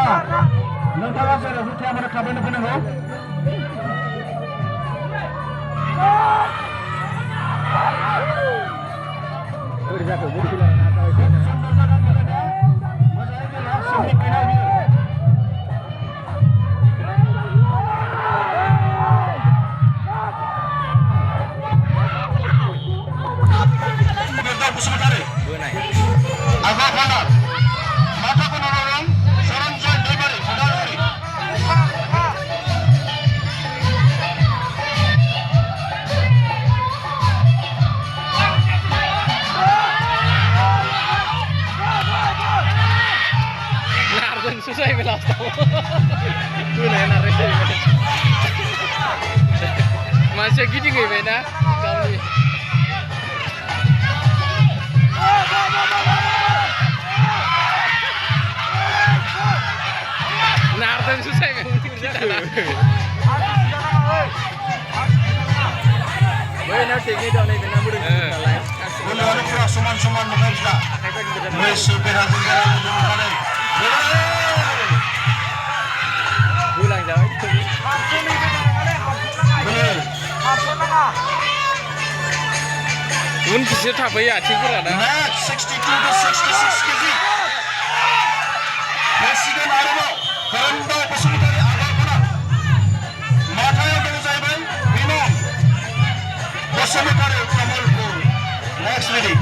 नोंथाङा जेरै हुथिया माने थाबैनो फैनांगौ susah ya belas tahu. Guna enak rasa. Masih gini gak bena kau ni. Nardan susah ya. Bena tinggi dah ni bena murid. Benda ni kira suman bukan sudah. Mereka berhasil dalam Pulang jauh. Mun bisa tak bayar tinggal ada. Match 62 to 66 kg. Presiden Arabo, Keranda Pasutari Agakuna. Mata yang berusaha baik, Binom. Pasutari Kamalpur. Next ready.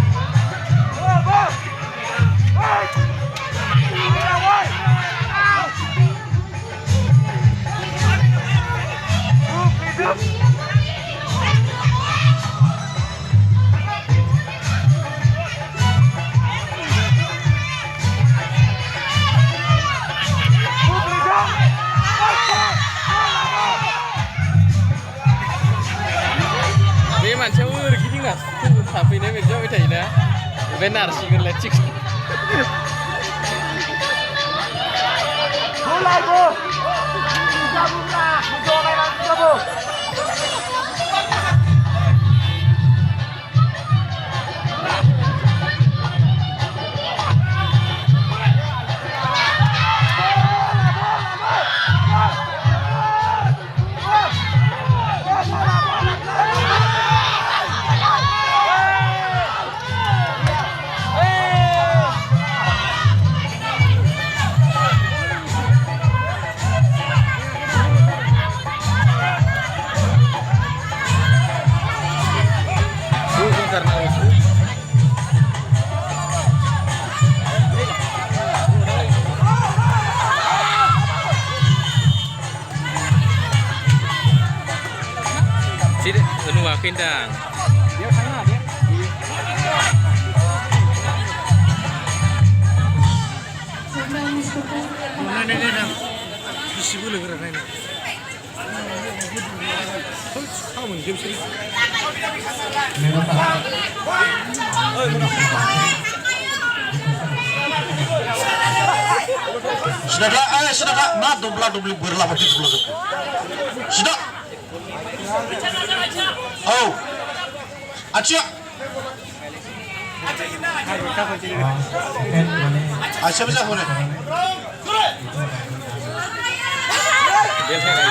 Macam gini nggak? Tapi ini macam itu ini. Benar sih lecik. Mulai bu. Buka. Buka bu. Sini, penuh kendang. Dia sana dia. Mana dia? Bisi boleh gerak ini. Kamu jam sini. Sudah kak, mat dobla berlapar di sebelah itu. Sudah. Oh, Acia. Acia bisa boleh. Dia saya